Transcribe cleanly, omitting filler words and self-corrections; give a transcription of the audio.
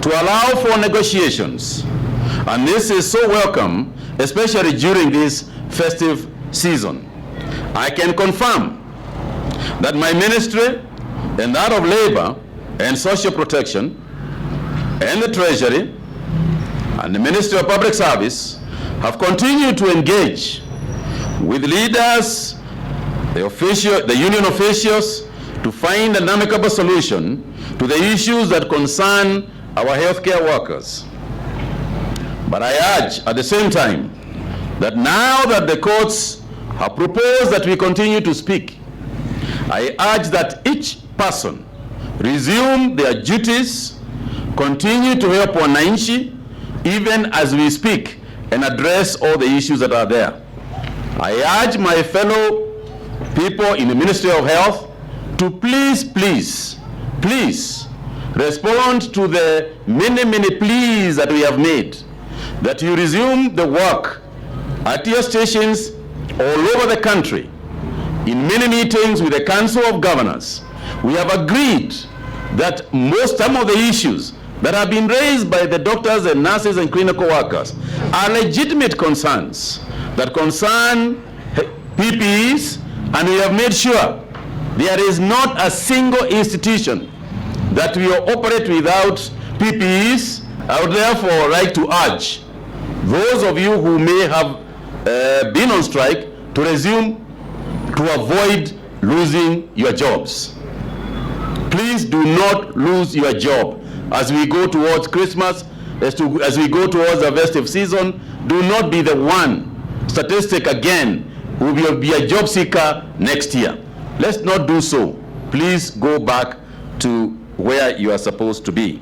to allow for negotiations. And this is so welcome, especially during this festive season. I can confirm that my ministry and that of Labor and Social Protection and the Treasury and the Ministry of Public Service have continued to engage with leaders, the union officials, to find an amicable solution to the issues that concern our healthcare workers. But I urge at the same time that now that the courts have proposed that we continue to speak, I urge that each person resume their duties, continue to help wananchi, even as we speak, and address all the issues that are there. I urge my fellow people in the Ministry of Health to please respond to the many pleas that we have made, that you resume the work at your stations all over the country. In many meetings with the Council of Governors, we have agreed that some of the issues that have been raised by the doctors and nurses and clinical workers are legitimate concerns that concern PPEs, and we have made sure there is not a single institution that will operate without PPEs. I would therefore like to urge those of you who may have been on strike to resume, to avoid losing your jobs. Please do not lose your job as we go towards Christmas, as we go towards the festive season. Do not be the one statistic again who will be a job seeker next year. Let's not do so. Please go back to where you are supposed to be.